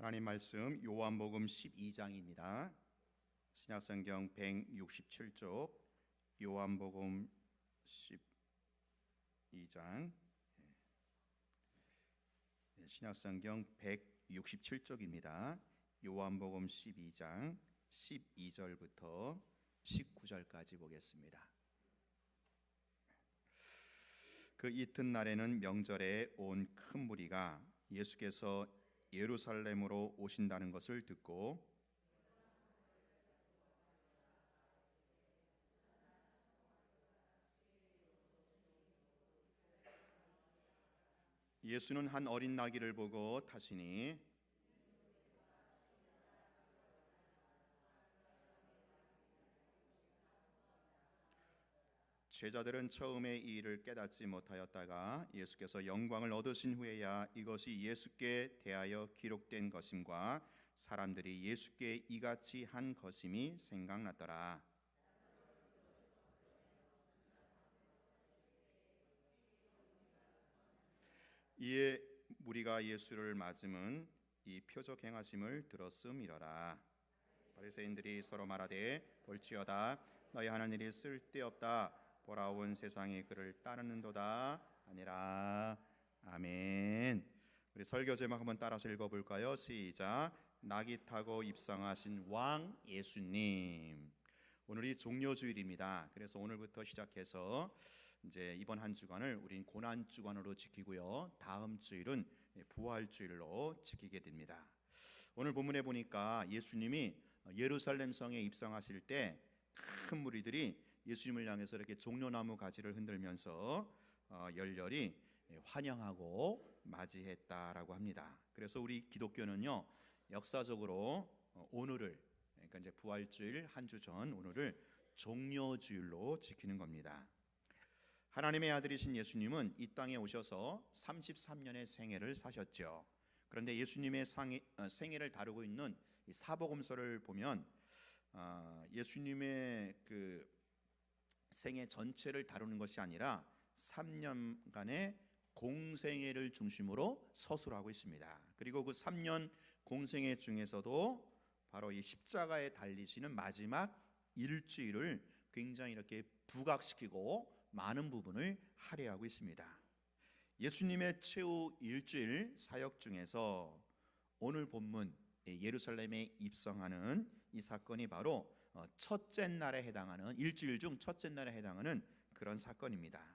하나님 말씀 요한복음 12장입니다. 신약성경 167쪽 요한복음 12장 신약성경 167쪽입니다. 요한복음 12장 12절부터 19절까지 보겠습니다. 그 이튿날에는 명절에 온 큰 무리가 예수께서 예루살렘으로 오신다는 것을 듣고 예수는 한 어린 나귀를 보고 타시니 제자들은 처음에 이 일을 깨닫지 못하였다가 예수께서 영광을 얻으신 후에야 이것이 예수께 대하여 기록된 것임과 사람들이 예수께 이같이 한 것임이 생각났더라. 이에 무리가 예수를 맞음은 이 표적 행하심을 들었음이러라. 바리새인들이 서로 말하되 볼지어다 너희 하는 일이 쓸데없다. 보라 온 세상이 그를 따르는도다 아니라. 아멘. 우리 설교 제목 한번 따라서 읽어볼까요? 시작. 나귀 타고 입성하신 왕 예수님. 오늘이 종료주일입니다. 그래서 오늘부터 시작해서 이제 이번 한 주간을 우린 고난 주간으로 지키고요. 다음 주일은 부활주일로 지키게 됩니다. 오늘 본문에 보니까 예수님이 예루살렘 성에 입성하실 때 큰 무리들이 예수님을 향해서 이렇게 종려나무 가지를 흔들면서 열렬히 환영하고 맞이했다라고 합니다. 그래서 우리 기독교는요, 역사적으로 오늘을, 그러니까 이제 부활주일 한 주 전 오늘을 종려주일로 지키는 겁니다. 하나님의 아들이신 예수님은 이 땅에 오셔서 33년의 생애를 사셨죠. 그런데 예수님의 생애를 다루고 있는 이 사복음서를 보면 예수님의 그 생애 전체를 다루는 것이 아니라 3년간의 공생애를 중심으로 서술하고 있습니다. 그리고 그 3년 공생애 중에서도 바로 이 십자가에 달리시는 마지막 일주일을 굉장히 이렇게 부각시키고 많은 부분을 할애하고 있습니다. 예수님의 최후 일주일 사역 중에서 오늘 본문 예루살렘에 입성하는 이 사건이 바로 첫째 날에 해당하는, 일주일 중 첫째 날에 해당하는 그런 사건입니다.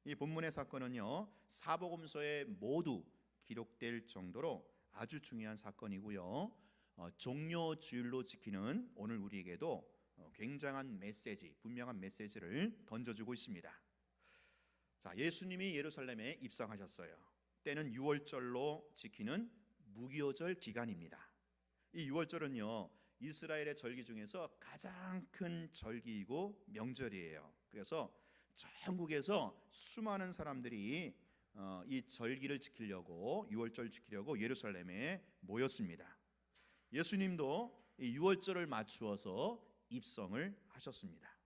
이 본문의 사건은요, 사복음서에 모두 기록될 정도로 아주 중요한 사건이고요, 종료주일로 지키는 오늘 우리에게도 굉장한 메시지, 분명한 메시지를 던져주고 있습니다. 자, 예수님이 예루살렘에 입성하셨어요. 때는 유월절로 지키는 무교절 기간입니다. 이 유월절은요, 이스라엘의 절기 중에서 가장 큰 절기이고 명절이에요. 그래서 전국에서 수많은 사람들이 이 절기를 지키려고, 유월절 지키려고 예루살렘에 모였습니다. 예수님도 이 유월절을 맞추어서 입성을 하셨습니다.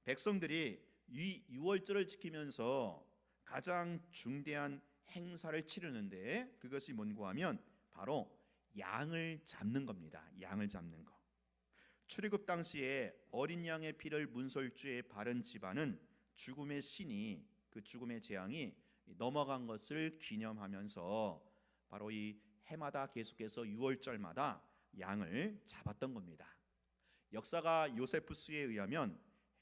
백성들이 이 유월절을 지키면서 가장 중대한 행사를 치르는데 그것이 뭔고 하면 바로 양을 잡는 겁니다. 양을 잡는 거. 출애굽 당시에 어린 양의 피를 문설주에 바른 집안은 죽음의 신이, 그 죽음의 재앙이 넘어간 것을 기념하면서 바로 이 해마다 계속해서 유월절마다 양을 잡았던 겁니다. 역사가 요세푸스에 의하면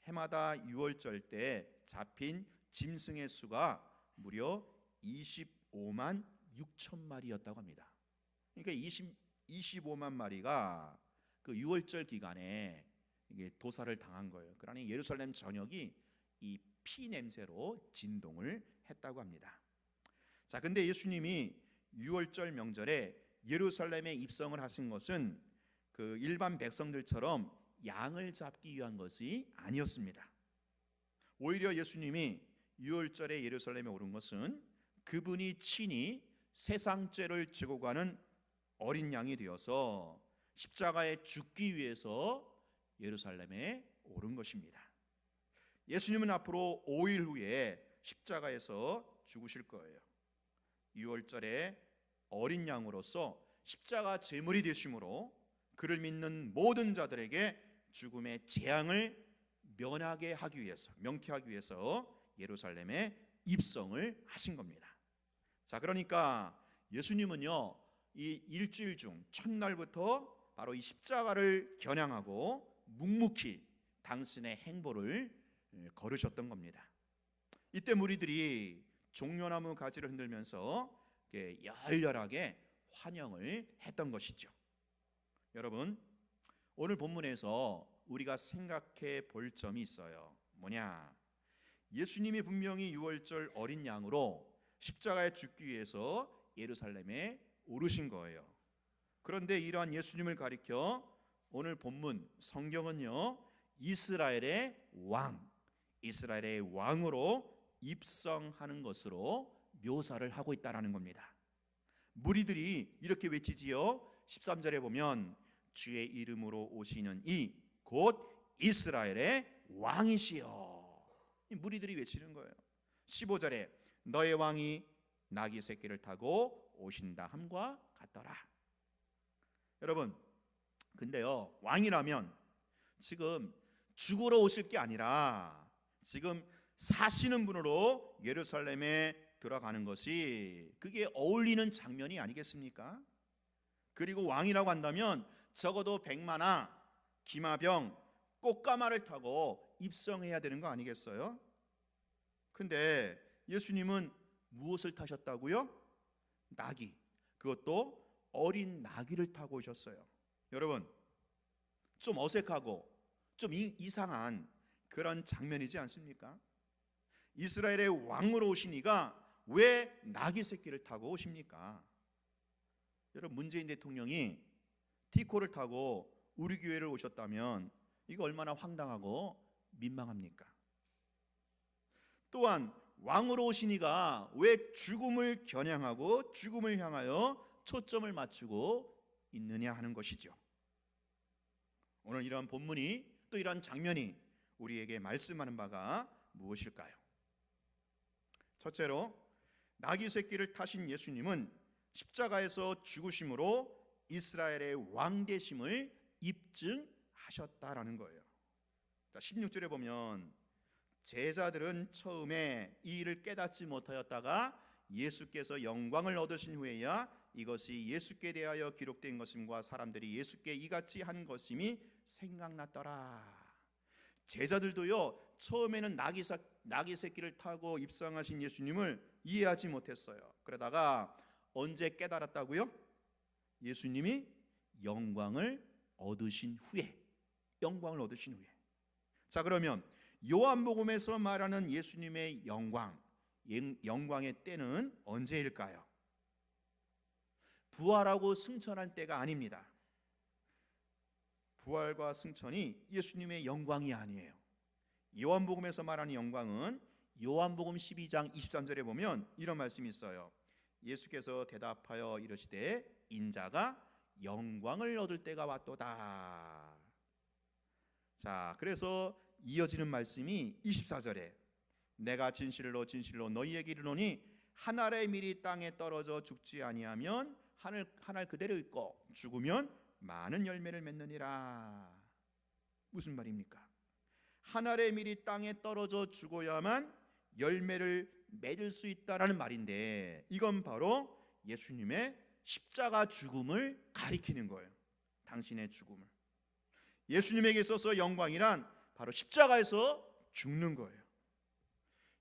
해마다 유월절 때 잡힌 짐승의 수가 무려 25만 6천 마리였다고 합니다. 그러니까 25만 마리가 그 유월절 기간에 이게 도살을 당한 거예요. 그러니 예루살렘 전역이 이 피 냄새로 진동을 했다고 합니다. 자, 근데 예수님이 유월절 명절에 예루살렘에 입성을 하신 것은 그 일반 백성들처럼 양을 잡기 위한 것이 아니었습니다. 오히려 예수님이 유월절에 예루살렘에 오른 것은 그분이 친히 세상 죄를 지고 가는 어린 양이 되어서 십자가에 죽기 위해서 예루살렘에 오른 것입니다. 예수님은 앞으로 5일 후에 십자가에서 죽으실 거예요. 유월절에 어린 양으로서 십자가 제물이 되심으로 그를 믿는 모든 자들에게 죽음의 재앙을 면하게 하기 위해서, 명쾌하기 위해서 예루살렘에 입성을 하신 겁니다. 자, 그러니까 예수님은요, 이 일주일 중 첫날부터 바로 이 십자가를 겨냥하고 묵묵히 당신의 행보를 걸으셨던 겁니다. 이때 무리들이 종려나무 가지를 흔들면서 열렬하게 환영을 했던 것이죠. 여러분, 오늘 본문에서 우리가 생각해 볼 점이 있어요. 뭐냐? 예수님이 분명히 유월절 어린 양으로 십자가에 죽기 위해서 예루살렘에 오르신 거예요. 그런데 이러한 예수님을 가리켜 오늘 본문 성경은요, 이스라엘의 왕으로 입성하는 것으로 묘사를 하고 있다라는 겁니다. 무리들이 이렇게 외치지요. 13절에 보면 주의 이름으로 오시는 이 곧 이스라엘의 왕이시여. 무리들이 외치는 거예요. 15절에 너의 왕이 나귀 새끼를 타고 오신다 함과 같더라. 여러분, 근데요, 왕이라면 지금 죽으러 오실 게 아니라 지금 사시는 분으로 예루살렘에 들어가는 것이 그게 어울리는 장면이 아니겠습니까? 그리고 왕이라고 한다면 적어도 백마나 기마병, 꽃가마를 타고 입성해야 되는 거 아니겠어요? 근데 예수님은 무엇을 타셨다고요? 나귀, 그것도 어린 나귀를 타고 오셨어요. 여러분, 좀 어색하고 좀 이상한 그런 장면이지 않습니까? 이스라엘의 왕으로 오신 이가 왜 나귀 새끼를 타고 오십니까? 여러분, 문재인 대통령이 티코를 타고 우리 교회를 오셨다면 이거 얼마나 황당하고 민망합니까? 또한 왕으로 오신 이가 왜 죽음을 겨냥하고 죽음을 향하여 초점을 맞추고 있느냐 하는 것이죠. 오늘 이러한 본문이 또 이러한 장면이 우리에게 말씀하는 바가 무엇일까요? 첫째로, 나귀 새끼를 타신 예수님은 십자가에서 죽으심으로 이스라엘의 왕 되심을 입증하셨다라는 거예요. 16절에 보면 제자들은 처음에 이 일을 깨닫지 못하였다가 예수께서 영광을 얻으신 후에야 이것이 예수께 대하여 기록된 것임과 사람들이 예수께 이같이 한 것임이 생각났더라. 제자들도요, 처음에는 나귀 새끼를 타고 입성하신 예수님을 이해하지 못했어요. 그러다가 언제 깨달았다고요? 예수님이 영광을 얻으신 후에. 자, 그러면 요한복음에서 말하는 예수님의 영광의 때는 언제일까요? 부활하고 승천한 때가 아닙니다. 부활과 승천이 예수님의 영광이 아니에요. 요한복음에서 말하는 영광은 요한복음 12장 23절에 보면 이런 말씀이 있어요. 예수께서 대답하여 이르시되 인자가 영광을 얻을 때가 왔도다. 자, 그래서 이어지는 말씀이 24절에 내가 진실로 진실로 너희에게 이르노니 한 알의 밀이 땅에 떨어져 죽지 아니하면 한 알 그대로 있고 죽으면 많은 열매를 맺느니라. 무슨 말입니까? 한 알의 밀이 땅에 떨어져 죽어야만 열매를 맺을 수 있다라는 말인데, 이건 바로 예수님의 십자가 죽음을 가리키는 거예요. 당신의 죽음을. 예수님에게 있어서 영광이란 바로 십자가에서 죽는 거예요.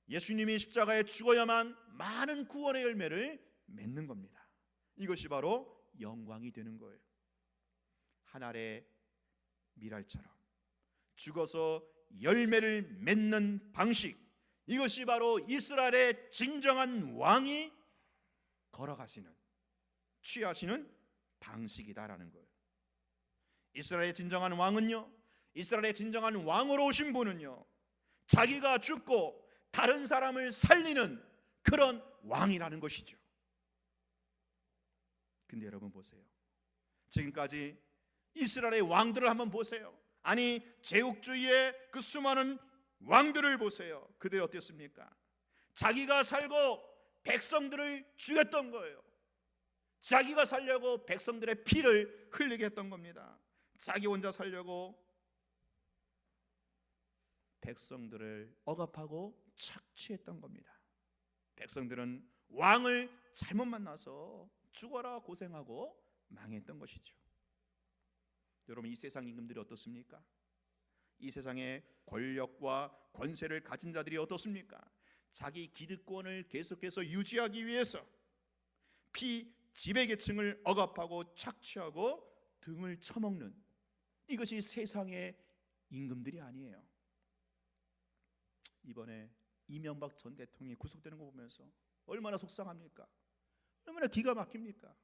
예수님이 십자가에 죽어야만 많은 구원의 열매를 맺는 겁니다. 이것이 바로 영광이 되는 거예요. 한 알의 밀알처럼 죽어서 열매를 맺는 방식, 이것이 바로 이스라엘의 진정한 왕이 걸어가시는, 취하시는 방식이다라는 거예요. 이스라엘의 진정한 왕은요, 이스라엘의 진정한 왕으로 오신 분은요, 자기가 죽고 다른 사람을 살리는 그런 왕이라는 것이죠. 근데 여러분 보세요. 지금까지 이스라엘의 왕들을 한번 보세요. 아니, 제국주의의 그 수많은 왕들을 보세요. 그들이 어땠습니까? 자기가 살고 백성들을 죽였던 거예요. 자기가 살려고 백성들의 피를 흘리게 했던 겁니다. 자기 혼자 살려고 백성들을 억압하고 착취했던 겁니다. 백성들은 왕을 잘못 만나서 죽어라 고생하고 망했던 것이죠. 여러분, 이 세상 임금들이 어떻습니까? 이 세상의 권력과 권세를 가진 자들이 어떻습니까? 자기 기득권을 계속해서 유지하기 위해서 피지배계층을 억압하고 착취하고 등을 쳐먹는, 이것이 세상의 임금들이 아니에요. 이번에 이명박 전 대통령이 구속되는 거 보면서 얼마나 속상합니까? 얼마나 기가 막힙니까?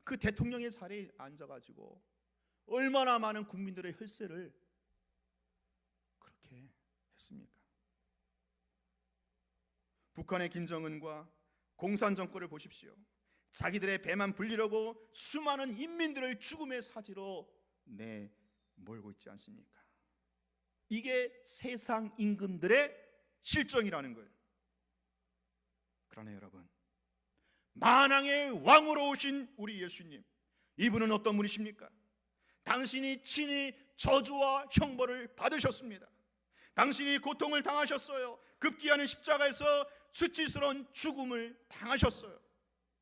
그 대통령의 자리에 앉아가지고 얼마나 많은 국민들의 혈세를 그렇게 했습니까? 북한의 김정은과 공산 정권을 보십시오. 자기들의 배만 불리려고 수많은 인민들을 죽음의 사지로 내몰고 있지 않습니까? 이게 세상 임금들의 실정이라는 거예요. 그러나 여러분, 만왕의 왕으로 오신 우리 예수님, 이분은 어떤 분이십니까? 당신이 친히 저주와 형벌을 받으셨습니다. 당신이 고통을 당하셨어요. 급기야는 십자가에서 수치스러운 죽음을 당하셨어요.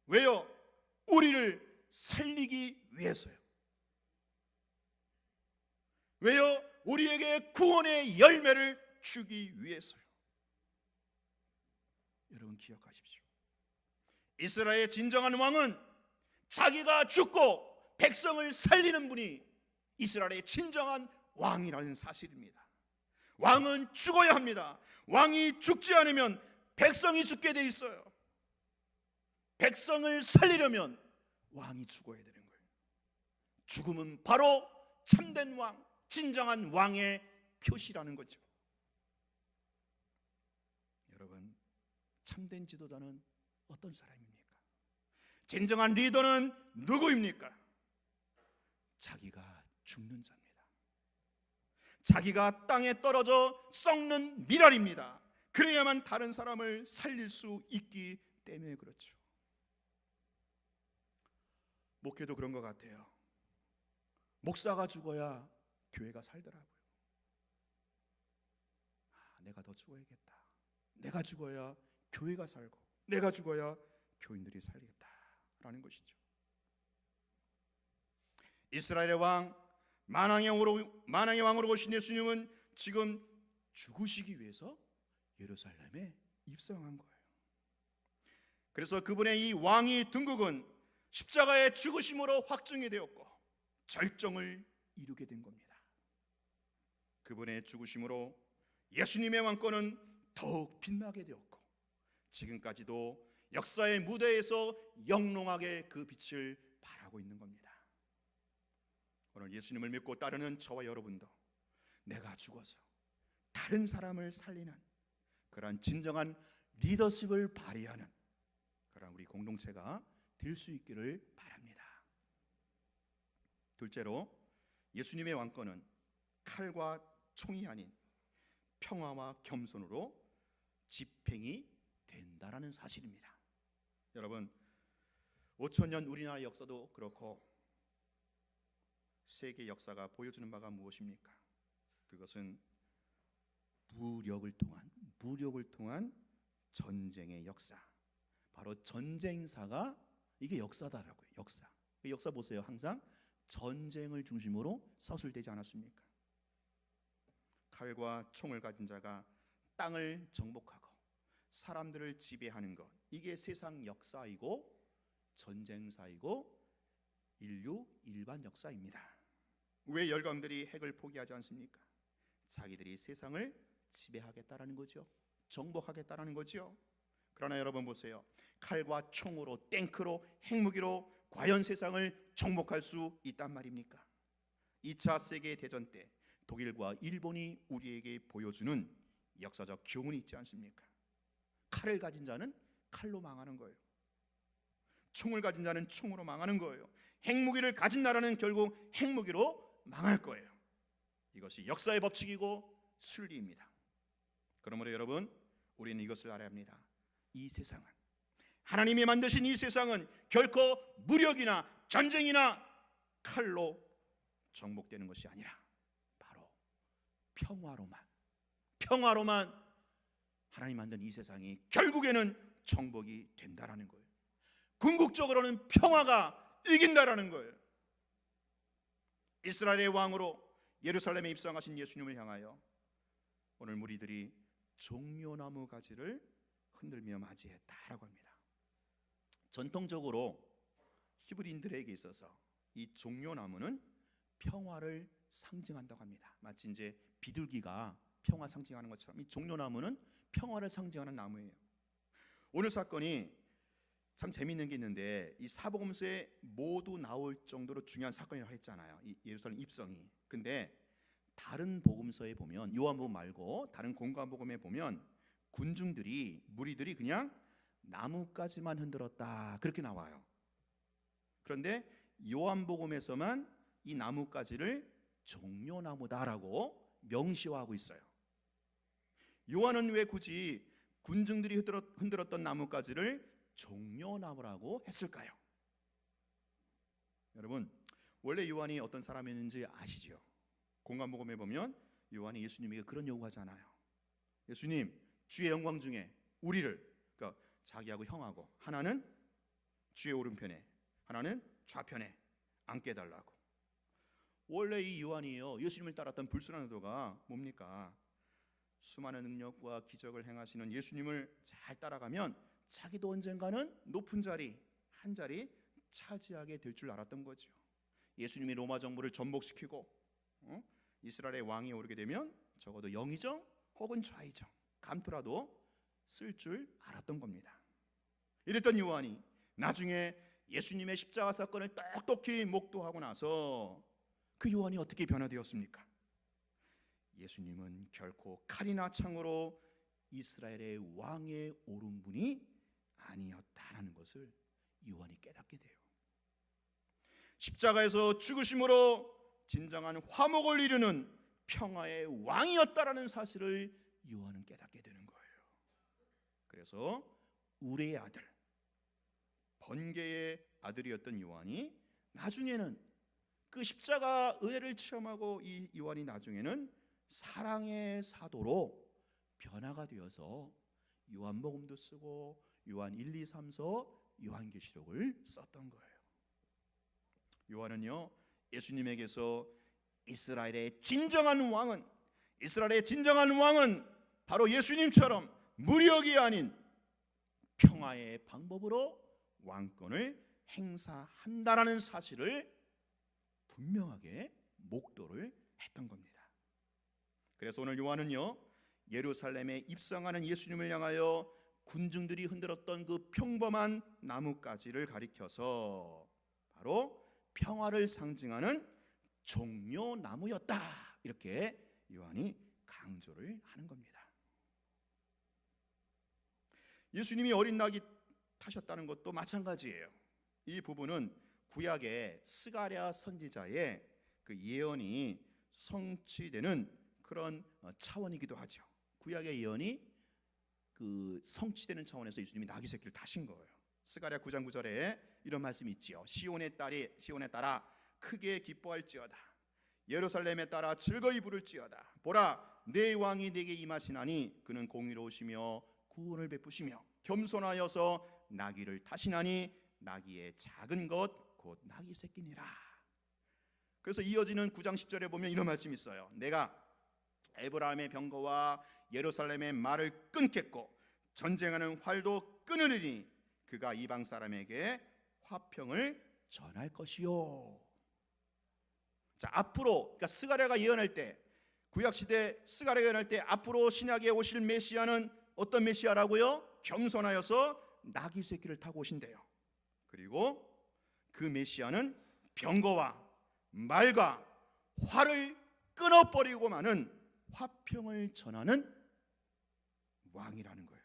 왜요? 우리를 살리기 위해서요. 왜요? 우리에게 구원의 열매를 주기 위해서요. 여러분 기억하십시오. 이스라엘의 진정한 왕은 자기가 죽고 백성을 살리는 분이 이스라엘의 진정한 왕이라는 사실입니다. 왕은 죽어야 합니다. 왕이 죽지 않으면 백성이 죽게 돼 있어요. 백성을 살리려면 왕이 죽어야 되는 거예요. 죽음은 바로 참된 왕, 진정한 왕의 표시라는 거죠. 여러분, 참된 지도자는 어떤 사람입니까? 진정한 리더는 누구입니까? 자기가 죽는 자입니다. 자기가 땅에 떨어져 썩는 미랄입니다. 그래야만 다른 사람을 살릴 수 있기 때문에 그렇죠. 목회도 그런 것 같아요. 목사가 죽어야 교회가 살더라고요. 내가 더 죽어야겠다. 내가 죽어야 교회가 살고, 내가 죽어야 교인들이 살리겠다라는 것이죠. 이스라엘의 왕, 만왕의 왕으로 오신 예수님은 지금 죽으시기 위해서 예루살렘에 입성한 거예요. 그래서 그분의 이 왕위 등극은 십자가의 죽으심으로 확증이 되었고 절정을 이루게 된 겁니다. 그분의 죽으심으로 예수님의 왕권은 더욱 빛나게 되었고 지금까지도 역사의 무대에서 영롱하게 그 빛을 발하고 있는 겁니다. 오늘 예수님을 믿고 따르는 저와 여러분도 내가 죽어서 다른 사람을 살리는 그러한 진정한 리더십을 발휘하는 그러한 우리 공동체가 될 수 있기를 바랍니다. 둘째로, 예수님의 왕권은 칼과 총이 아닌 평화와 겸손으로 집행이 된다라는 사실입니다. 여러분, 5,000년 우리나라 역사도 그렇고 세계 역사가 보여주는 바가 무엇입니까? 그것은 무력을 통한 전쟁의 역사. 바로 전쟁사가 이게 역사다라고요. 역사 보세요. 항상 전쟁을 중심으로 서술되지 않았습니까? 칼과 총을 가진 자가 땅을 정복하고 사람들을 지배하는 것, 이게 세상 역사이고 전쟁사이고 인류 일반 역사입니다. 왜 열강들이 핵을 포기하지 않습니까? 자기들이 세상을 지배하겠다라는 거죠. 정복하겠다라는 거죠. 그러나 여러분 보세요. 칼과 총으로, 탱크로, 핵무기로 과연 세상을 정복할 수 있단 말입니까? 2차 세계대전 때 독일과 일본이 우리에게 보여주는 역사적 교훈이 있지 않습니까? 칼을 가진 자는 칼로 망하는 거예요. 총을 가진 자는 총으로 망하는 거예요. 핵무기를 가진 나라는 결국 핵무기로 망할 거예요. 이것이 역사의 법칙이고 순리입니다. 그러므로 여러분, 우리는 이것을 알아야 합니다. 이 세상은 하나님이 만드신 이 세상은 결코 무력이나 전쟁이나 칼로 정복되는 것이 아니라 바로 평화로만 하나님 만든 이 세상이 결국에는 정복이 된다라는 거예요. 궁극적으로는 평화가 이긴다라는 거예요. 이스라엘의 왕으로 예루살렘에 입성하신 예수님을 향하여 오늘 무리들이 종려나무 가지를 흔들며 맞이했다라고 합니다. 전통적으로 히브리인들에게 있어서 이 종려나무는 평화를 상징한다고 합니다. 마치 이제 비둘기가 평화 상징하는 것처럼 이 종려나무는 평화를 상징하는 나무예요. 오늘 사건이 참 재미있는 게 있는데 이 사복음서에 모두 나올 정도로 중요한 사건이라고 했잖아요. 이 예루살렘 입성이. 근데 다른 복음서에 보면, 요한복음 말고 다른 공관복음에 보면 무리들이 그냥 나뭇가지만 흔들었다 그렇게 나와요. 그런데 요한복음에서만 이 나뭇가지를 종려나무다라고 명시화하고 있어요. 요한은 왜 굳이 군중들이 흔들었던 나뭇가지를 종려나무라고 했을까요? 여러분, 원래 요한이 어떤 사람이었는지 아시죠? 공관복음에 보면 요한이 예수님에게 그런 요구하잖아요. 예수님, 주의 영광 중에 우리를, 그러니까 자기하고 형하고, 하나는 주의 오른편에, 하나는 좌편에 앉게 해달라고. 원래 이 요한이요, 예수님을 따랐던 불순한 의도가 뭡니까? 수많은 능력과 기적을 행하시는 예수님을 잘 따라가면 자기도 언젠가는 높은 자리, 한 자리 차지하게 될 줄 알았던 거죠. 예수님이 로마 정부를 전복시키고 이스라엘의 왕이 오르게 되면 적어도 영의정 혹은 좌의정 감투라도 쓸 줄 알았던 겁니다. 이랬던 요한이 나중에 예수님의 십자가 사건을 똑똑히 목도하고 나서 그 요한이 어떻게 변화되었습니까? 예수님은 결코 칼이나 창으로 이스라엘의 왕에 오른 분이 아니었다라는 것을 요한이 깨닫게 돼요. 십자가에서 죽으심으로 진정한 화목을 이루는 평화의 왕이었다라는 사실을 요한은 깨닫게 되는 거예요. 그래서 우레의 아들, 번개의 아들이었던 요한이 나중에는 그 십자가 은혜를 체험하고 이 요한이 나중에는 사랑의 사도로 변화가 되어서 요한복음도 쓰고 요한 1, 2, 3서 요한계시록을 썼던 거예요. 요한은요, 예수님에게서 이스라엘의 진정한 왕은 바로 예수님처럼 무력이 아닌 평화의 방법으로 왕권을 행사한다라는 사실을 분명하게 목도를 했던 겁니다. 그래서 오늘 요한은요, 예루살렘에 입성하는 예수님을 향하여 군중들이 흔들었던 그 평범한 나뭇가지를 가리켜서 바로 평화를 상징하는 종려나무였다 이렇게 요한이 강조를 하는 겁니다. 예수님이 어린 낙이 타셨다는 것도 마찬가지예요. 이 부분은 구약의 스가랴 선지자의 그 예언이 성취되는 그런 차원이기도 하죠. 구약의 예언이 그 성취되는 차원에서 예수님이 나귀 새끼를 타신 거예요. 스가랴 9장 9절에 이런 말씀이 있지요. 시온에 따라 크게 기뻐할지어다. 예루살렘에 따라 즐거이 부를지어다. 보라, 내 왕이 내게 임하시나니 그는 공의로우시며 구원을 베푸시며 겸손하여서 나귀를 타시나니 나귀의 작은 것 곧 나귀 새끼니라. 그래서 이어지는 9장 10절에 보면 이런 말씀이 있어요. 내가 에브라임의 병거와 예루살렘의 말을 끊겠고 전쟁하는 활도 끊으리니 그가 이방 사람에게 화평을 전할 것이요. 자, 앞으로 그러니까 스가랴가 예언할 때, 구약 시대 스가랴가 예언할 때 앞으로 신약에 오실 메시아는 어떤 메시아라고요? 겸손하여서 나귀 새끼를 타고 오신대요. 그리고 그 메시아는 병거와 말과 활을 끊어버리고 마는 화평을 전하는 왕이라는 거예요.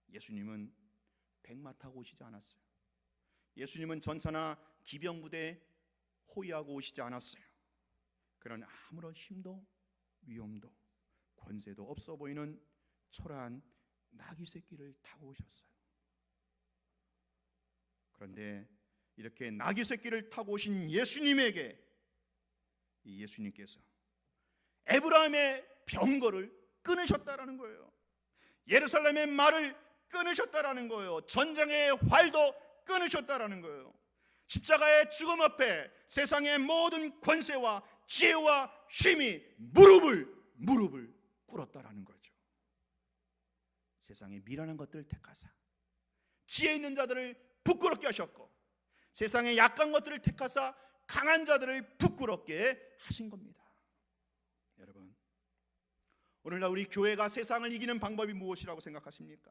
예수님은 백마 타고 오시지 않았어요. 예수님은 전차나 기병부대 호위하고 오시지 않았어요. 그런 아무런 힘도 위험도 권세도 없어 보이는 초라한 나귀 새끼를 타고 오셨어요. 그런데 이렇게 나귀 새끼를 타고 오신 예수님에게 이 예수님께서 에브라임의 병거를 끊으셨다라는 거예요. 예루살렘의 말을 끊으셨다라는 거예요. 전쟁의 활도 끊으셨다라는 거예요. 십자가의 죽음 앞에 세상의 모든 권세와 지혜와 힘이 무릎을 꿇었다라는 거죠. 세상의 미련한 것들을 택하사 지혜 있는 자들을 부끄럽게 하셨고, 세상의 약한 것들을 택하사 강한 자들을 부끄럽게 하신 겁니다. 여러분, 오늘날 우리 교회가 세상을 이기는 방법이 무엇이라고 생각하십니까?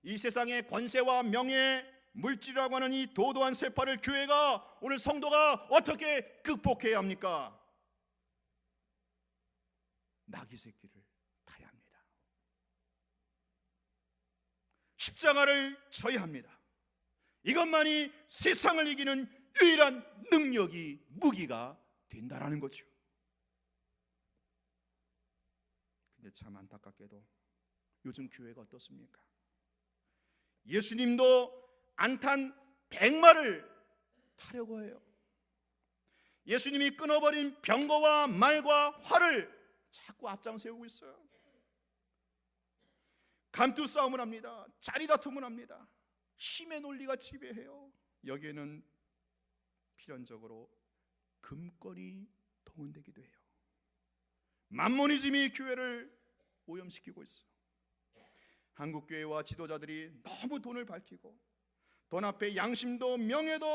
이 세상의 권세와 명예, 물질이라고 하는 이 도도한 세파를 교회가, 오늘 성도가 어떻게 극복해야 합니까? 나귀 새끼를 타야 합니다. 십자가를 져야 합니다. 이것만이 세상을 이기는 유일한 능력이, 무기가 된다라는 거죠. 근데 참 안타깝게도 요즘 교회가 어떻습니까? 예수님도 안 탄 백마를 타려고 해요. 예수님이 끊어버린 병거와 말과 활을 자꾸 앞장세우고 있어요. 감투 싸움을 합니다. 자리다툼을 합니다. 힘의 논리가 지배해요. 여기에는 필연적으로 금권이 동원되기도 해요. 맘모니즘이 교회를 오염시키고 있어요. 한국교회와 지도자들이 너무 돈을 밝히고 돈 앞에 양심도 명예도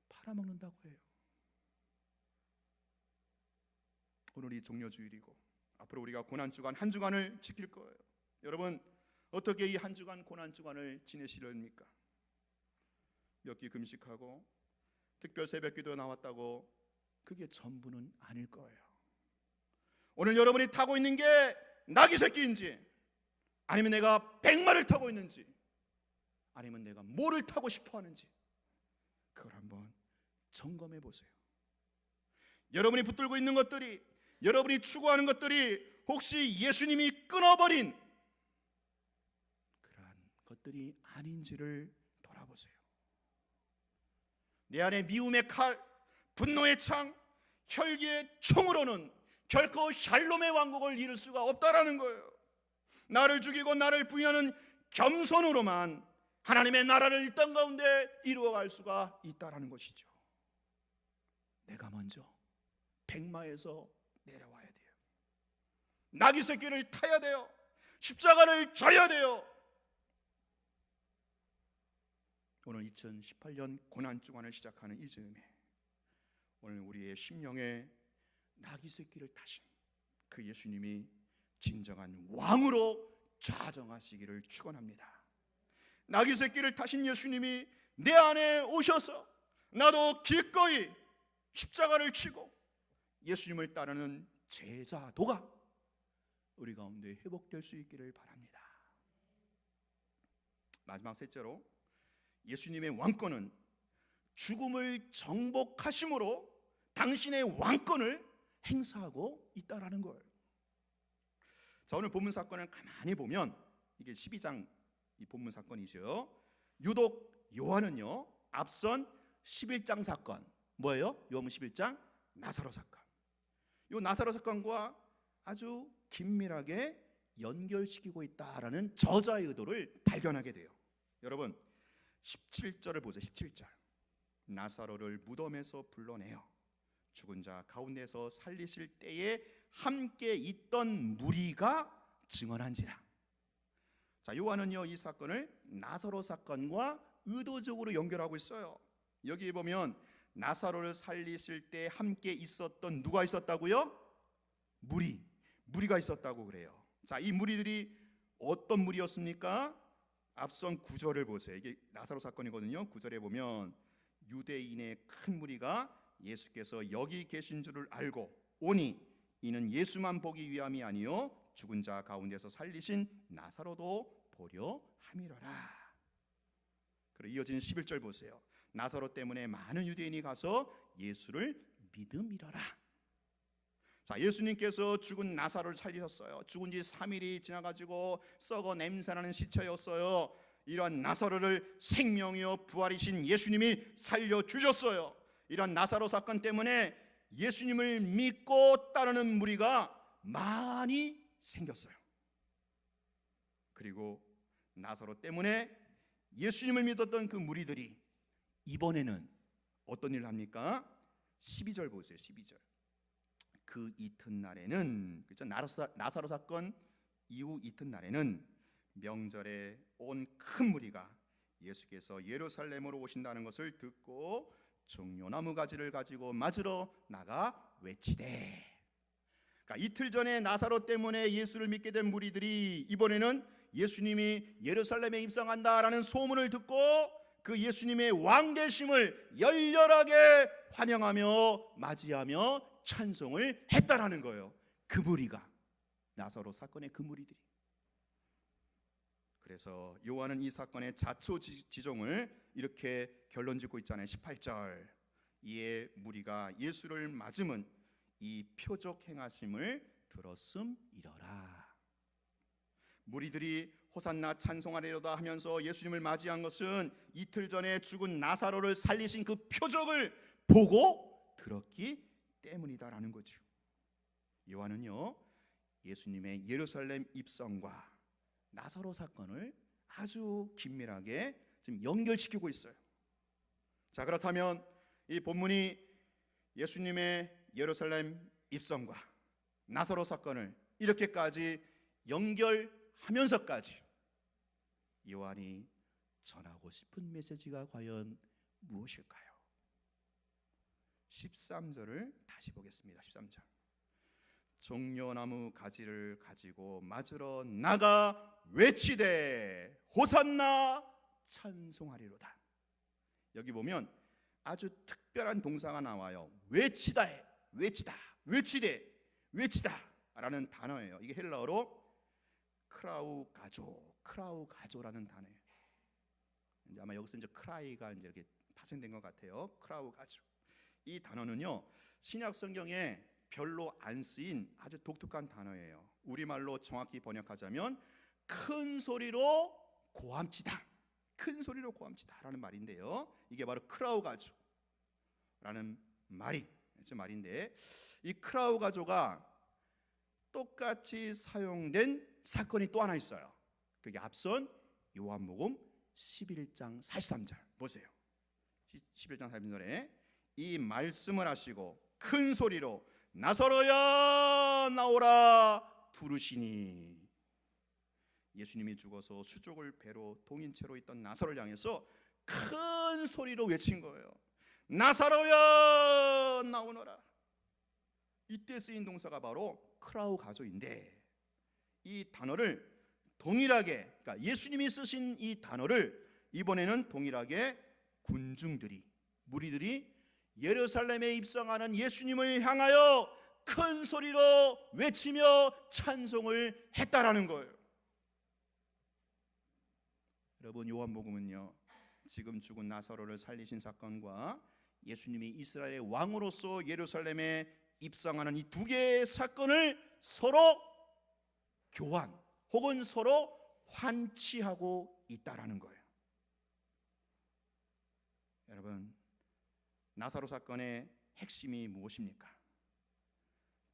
팔아먹는다고 해요. 오늘이 종려주일이고 앞으로 우리가 고난주간 한 주간을 지킬 거예요. 여러분, 어떻게 이 한 주간 고난주간을 지내시렵니까? 몇 끼 금식하고 특별 새벽기도 나왔다고 그게 전부는 아닐 거예요. 오늘 여러분이 타고 있는 게 나귀 새끼인지, 아니면 내가 백마를 타고 있는지, 아니면 내가 뭐를 타고 싶어 하는지, 그걸 한번 점검해 보세요. 여러분이 붙들고 있는 것들이, 여러분이 추구하는 것들이 혹시 예수님이 끊어버린 그러한 것들이 아닌지를 돌아보세요. 내 안에 미움의 칼, 분노의 창, 혈기의 총으로는 결코 샬롬의 왕국을 이룰 수가 없다라는 거예요. 나를 죽이고 나를 부인하는 겸손으로만 하나님의 나라를 이 땅 가운데 이루어갈 수가 있다라는 것이죠. 내가 먼저 백마에서 내려와야 돼요. 나귀 새끼를 타야 돼요. 십자가를 져야 돼요. 오늘 2018년 고난주간을 시작하는 이 즈음에 오늘 우리의 심령에 나귀 새끼를 타신 그 예수님이 진정한 왕으로 좌정하시기를 축원합니다. 나귀 새끼를 타신 예수님이 내 안에 오셔서 나도 기꺼이 십자가를 치고 예수님을 따르는 제자도가 우리 가운데 회복될 수 있기를 바랍니다. 마지막 셋째로, 예수님의 왕권은 죽음을 정복하심으로 당신의 왕권을 행사하고 있다라는 거예요. 자, 오늘 본문 사건을 가만히 보면 이게 12장 이 본문 사건이죠. 유독 요한은요, 앞선 11장 사건 뭐예요? 요한복음 11장 나사로 사건. 이 나사로 사건과 아주 긴밀하게 연결시키고 있다라는 저자의 의도를 발견하게 돼요. 여러분, 17절을 보세요. 17절. 나사로를 무덤에서 불러내어 죽은 자 가운데서 살리실 때에 함께 있던 무리가 증언한지라. 자, 요한은요, 이 사건을 나사로 사건과 의도적으로 연결하고 있어요. 여기 보면 나사로를 살리실 때 함께 있었던 누가 있었다고요? 무리가 있었다고 그래요. 자, 이 무리들이 어떤 무리였습니까? 앞선 9절을 보세요. 이게 나사로 사건이거든요. 9절에 보면 유대인의 큰 무리가 예수께서 여기 계신 줄을 알고 오니 이는 예수만 보기 위함이 아니요 죽은 자 가운데서 살리신 나사로도 보려 함이로라. 그리고 이어지는 11절 보세요. 나사로 때문에 많은 유대인이 가서 예수를 믿음이로라. 자, 예수님께서 죽은 나사로를 살리셨어요. 죽은 지 3일이 지나가지고 썩어 냄새나는 시체였어요. 이러한 나사로를 생명이요 부활이신 예수님이 살려주셨어요. 이러한 나사로 사건 때문에 예수님을 믿고 따르는 무리가 많이 생겼어요. 그리고 나사로 때문에 예수님을 믿었던 그 무리들이 이번에는 어떤 일을 합니까? 12절 보세요. 12절. 그 이튿날에는, 그렇죠? 나사로 사건 이후 이튿날에는 명절에 온 큰 무리가 예수께서 예루살렘으로 오신다는 것을 듣고 종려나무 가지를 가지고 맞으러 나가 외치되. 그러니까 이틀 전에 나사로 때문에 예수를 믿게 된 무리들이 이번에는 예수님이 예루살렘에 입성한다라는 소문을 듣고 그 예수님의 왕되심을 열렬하게 환영하며 맞이하며 찬송을 했다라는 거예요. 그 무리가, 나사로 사건의 그 무리들이. 그래서 요한은 이 사건의 자초지종을 이렇게 결론짓고 있잖아요. 18절. 이에 무리가 예수를 맞음은 이 표적 행하심을 들었음이러라. 무리들이 호산나 찬송하리로다 하면서 예수님을 맞이한 것은 이틀 전에 죽은 나사로를 살리신 그 표적을 보고 들었기 때문이다라는 거죠. 요한은요, 예수님의 예루살렘 입성과 나사로 사건을 아주 긴밀하게 지금 연결시키고 있어요. 자, 그렇다면 이 본문이 예수님의 예루살렘 입성과 나사로 사건을 이렇게까지 연결하면서까지 요한이 전하고 싶은 메시지가 과연 무엇일까요? 13절을 다시 보겠습니다. 13절. 종려나무 가지를 가지고 맞으러 나가 외치되 호산나 찬송하리로다. 여기 보면 아주 특별한 동사가 나와요. 외치다에, 외치다, 외치되, 외치다라는 단어예요. 이게 헬라어로 크라우가조라는 단어예요. 이제 아마 여기서 이제 크라이가 이제 이렇게 파생된 것 같아요. 크라우가조. 이 단어는요, 신약 성경에 별로 안 쓰인 아주 독특한 단어예요. 우리말로 정확히 번역하자면 큰 소리로 고함치다, 큰 소리로 고함치다라는 말인데요. 이게 바로 크라우가조라는 말인데, 이 크라우가조가 똑같이 사용된 사건이 또 하나 있어요. 그게 앞선 요한복음 11장 43절 보세요. 11장 43절에 이 말씀을 하시고 큰 소리로 나사로야 나오라 부르시니. 예수님이 죽어서 수족을 배로 동인 채로 있던 나사로를 향해서 큰 소리로 외친 거예요. 나사로야 나오너라. 이때 쓰인 동사가 바로 크라우가조인데, 이 단어를 동일하게, 그러니까 예수님이 쓰신 이 단어를 이번에는 동일하게 군중들이, 무리들이 예루살렘에 입성하는 예수님을 향하여 큰 소리로 외치며 찬송을 했다라는 거예요. 여러분, 요한복음은요, 지금 죽은 나사로를 살리신 사건과 예수님이 이스라엘의 왕으로서 예루살렘에 입성하는 이 두 개의 사건을 서로 교환 혹은 서로 환치하고 있다라는 거예요. 여러분, 나사로 사건의 핵심이 무엇입니까?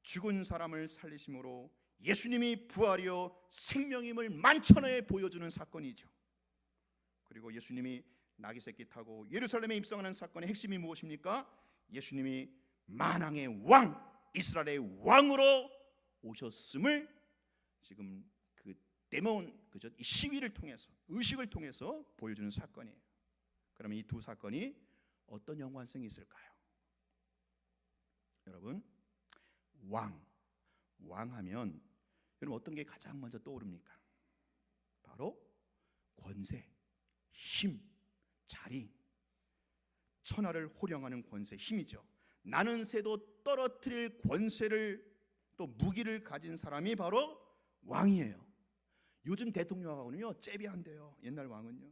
죽은 사람을 살리심으로 예수님이 부활이요 생명임을 만천하에 보여주는 사건이죠. 그리고 예수님이 나귀 새끼 타고 예루살렘에 입성하는 사건의 핵심이 무엇입니까? 예수님이 만왕의 왕, 이스라엘의 왕으로 오셨음을 지금 그 데몬, 그죠? 이 시위를 통해서, 의식을 통해서 보여주는 사건이에요. 그러면 이 두 사건이 어떤 연관성이 있을까요? 여러분, 왕하면 여러분 어떤 게 가장 먼저 떠오릅니까? 바로 권세, 힘, 자리, 천하를 호령하는 권세, 힘이죠. 나는 새도 떨어뜨릴 권세를, 또 무기를 가진 사람이 바로 왕이에요. 요즘 대통령하고는요 잽이 안 돼요. 옛날 왕은요,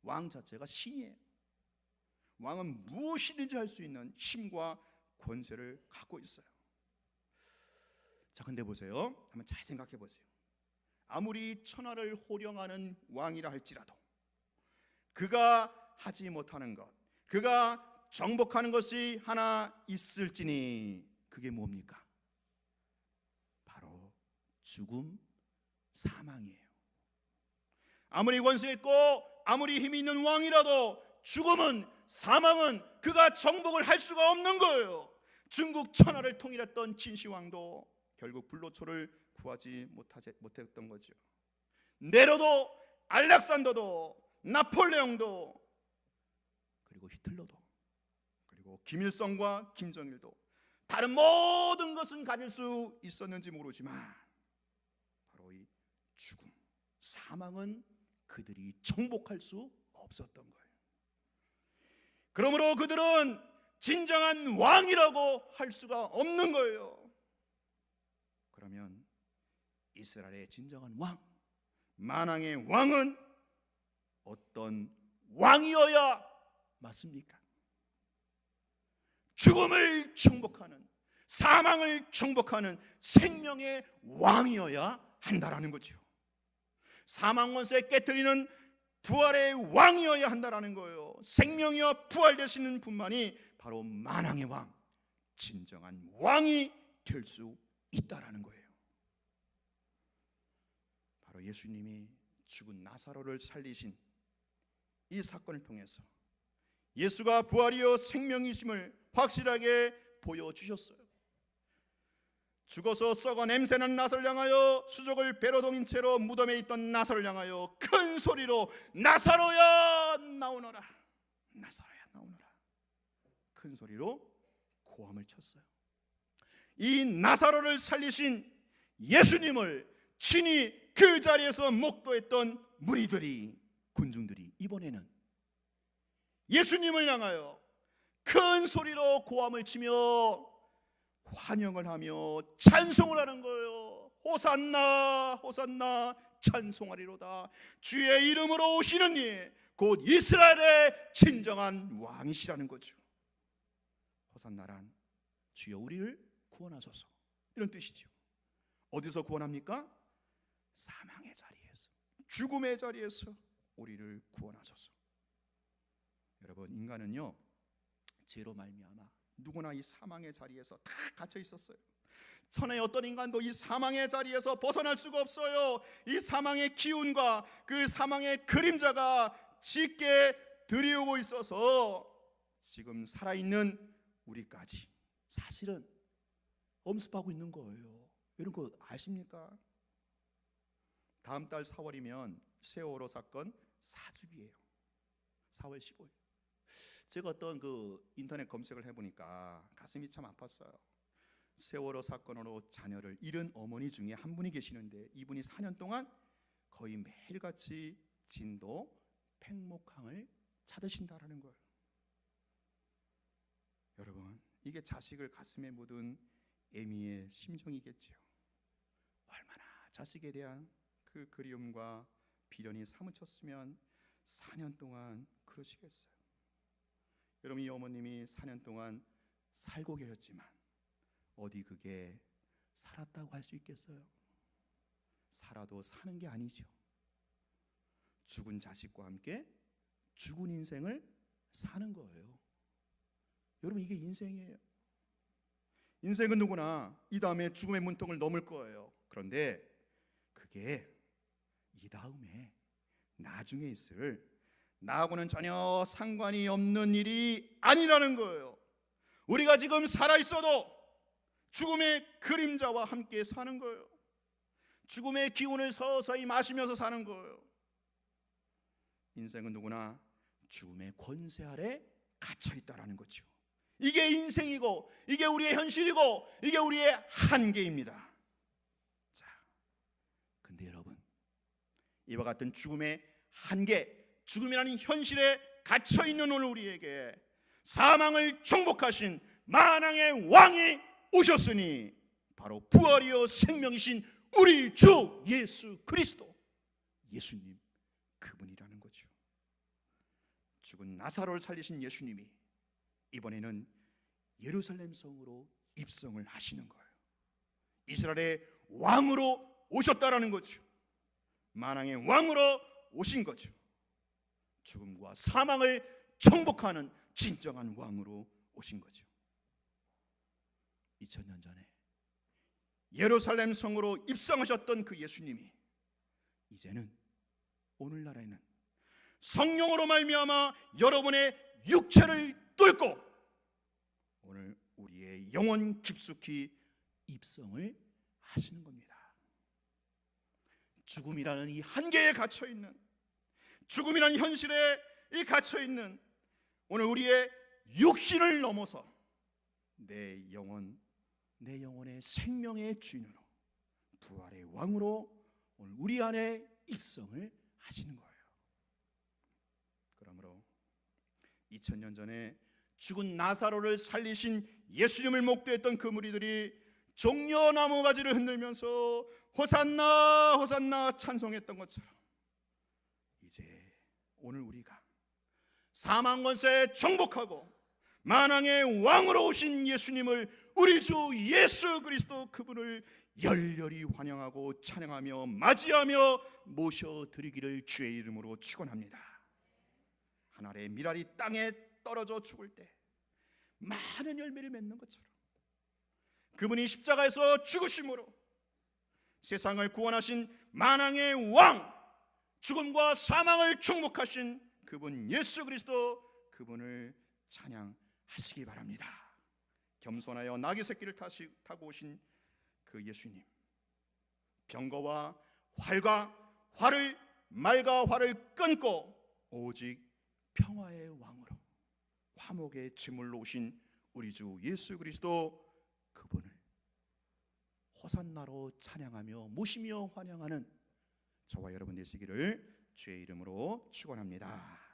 왕 자체가 신이에요. 왕은 무엇이든지 할 수 있는 힘과 권세를 갖고 있어요. 자, 근데 보세요. 한번 잘 생각해 보세요. 아무리 천하를 호령하는 왕이라 할지라도 그가 하지 못하는 것, 그가 정복하는 것이 하나 있을지니 그게 뭡니까? 바로 죽음, 사망이에요. 아무리 권세 있고 아무리 힘이 있는 왕이라도 죽음은, 사망은 그가 정복을 할 수가 없는 거예요. 중국 천하를 통일했던 진시황도 결국 불로초를 구하지 못했던 거죠. 네로도, 알렉산더도, 나폴레옹도, 그리고 히틀러도, 그리고 김일성과 김정일도 다른 모든 것은 가질 수 있었는지 모르지만 바로 이 죽음, 사망은 그들이 정복할 수 없었던 거예요. 그러므로 그들은 진정한 왕이라고 할 수가 없는 거예요. 그러면 이스라엘의 진정한 왕, 만왕의 왕은 어떤 왕이어야 맞습니까? 죽음을 정복하는, 사망을 정복하는 생명의 왕이어야 한다라는 거죠. 사망 권세 깨뜨리는 부활의 왕이어야 한다라는 거예요. 생명이여 부활 되시는 분만이 바로 만왕의 왕, 진정한 왕이 될 수 있다라는 거예요. 바로 예수님이 죽은 나사로를 살리신 이 사건을 통해서 예수가 부활이요 생명이심을 확실하게 보여주셨어요. 죽어서 썩어 냄새난 나사로를 향하여 수족을 배로 동인 채로 무덤에 있던 나사로를 향하여 큰 소리로 나사로야 나오너라, 나사로야 나오너라, 큰 소리로 고함을 쳤어요. 이 나사로를 살리신 예수님을 친히 그 자리에서 목도했던 무리들이, 군중들이 이번에는 예수님을 향하여 큰 소리로 고함을 치며 환영을 하며 찬송을 하는 거예요. 호산나 호산나 찬송하리로다. 주의 이름으로 오시는 이 곧 이스라엘의 진정한 왕이시라는 거죠. 호산나란 주여 우리를 구원하소서, 이런 뜻이죠. 어디서 구원합니까? 사망의 자리에서, 죽음의 자리에서 우리를 구원하소서. 여러분, 인간은요 죄로 말미암아 누구나 이 사망의 자리에서 다 갇혀 있었어요. 천하의 어떤 인간도 이 사망의 자리에서 벗어날 수가 없어요. 이 사망의 기운과 그 사망의 그림자가 짙게 들이오고 있어서 지금 살아있는 우리까지 사실은 엄습하고 있는 거예요. 이런 거 아십니까? 다음 달 4월이면 세월호 사건 4주기예요. 4월 15일. 제가 어떤 인터넷 검색을 해보니까 가슴이 참 아팠어요. 세월호 사건으로 자녀를 잃은 어머니 중에 한 분이 계시는데 이분이 4년 동안 거의 매일같이 진도 팽목항을 찾으신다라는 거예요. 여러분, 이게 자식을 가슴에 묻은 애미의 심정이겠지요. 얼마나 자식에 대한 그 그리움과 비련이 사무쳤으면 4년 동안 그러시겠어요. 여러분, 이 어머님이 4년 동안 살고 계셨지만 어디 그게 살았다고 할 수 있겠어요? 살아도 사는 게 아니죠. 죽은 자식과 함께 죽은 인생을 사는 거예요. 여러분, 이게 인생이에요. 인생은 누구나 이 다음에 죽음의 문턱을 넘을 거예요. 그런데 그게 이 다음에 나중에 있을 나하고는 전혀 상관이 없는 일이 아니라는 거예요. 우리가 지금 살아있어도 죽음의 그림자와 함께 사는 거예요. 죽음의 기운을 서서히 마시면서 사는 거예요. 인생은 누구나 죽음의 권세 아래 갇혀 있다라는 거죠. 이게 인생이고, 이게 우리의 현실이고, 이게 우리의 한계입니다. 자, 근데 여러분, 이와 같은 죽음의 한계, 죽음이라는 현실에 갇혀 있는 오늘 우리에게 사망을 정복하신 만왕의 왕이 오셨으니 바로 부활이요 생명이신 우리 주 예수 그리스도, 예수님, 그분이라는 거죠. 죽은 나사로를 살리신 예수님이 이번에는 예루살렘 성으로 입성을 하시는 거예요. 이스라엘의 왕으로 오셨다라는 거죠. 만왕의 왕으로 오신 거죠. 죽음과 사망을 정복하는 진정한 왕으로 오신 거죠. 2000년 전에 예루살렘 성으로 입성하셨던 그 예수님이 이제는 오늘날에는 성령으로 말미암아 여러분의 육체를 뚫고 오늘 우리의 영혼 깊숙이 입성을 하시는 겁니다. 죽음이라는 이 한계에 갇혀있는, 죽음이라는 현실에 갇혀있는 오늘 우리의 육신을 넘어서 내 영혼의 생명의 주인으로, 부활의 왕으로 오늘 우리 안에 입성을 하시는 거예요. 그러므로 2000년 전에 죽은 나사로를 살리신 예수님을 목도했던 그 무리들이 종려나무 가지를 흔들면서 호산나 호산나 찬송했던 것처럼 이제 오늘 우리가 사망 권세에 정복하고 만왕의 왕으로 오신 예수님을, 우리 주 예수 그리스도 그분을 열렬히 환영하고 찬양하며 맞이하며 모셔드리기를 주의 이름으로 축원합니다. 한 알의 밀알이 땅에 떨어져 죽을 때 많은 열매를 맺는 것처럼 그분이 십자가에서 죽으심으로 세상을 구원하신 만왕의 왕, 죽음과 사망을 정복하신 그분 예수 그리스도, 그분을 찬양하시기 바랍니다. 겸손하여 나귀 새끼를 타고 오신 그 예수님, 병거와 말과 활을 끊고 오직 평화의 왕으로 화목의 제물로 오신 우리 주 예수 그리스도, 그분을 호산나로 찬양하며 모시며 환영하는 저와 여러분 되시기를 주의 이름으로 축원합니다.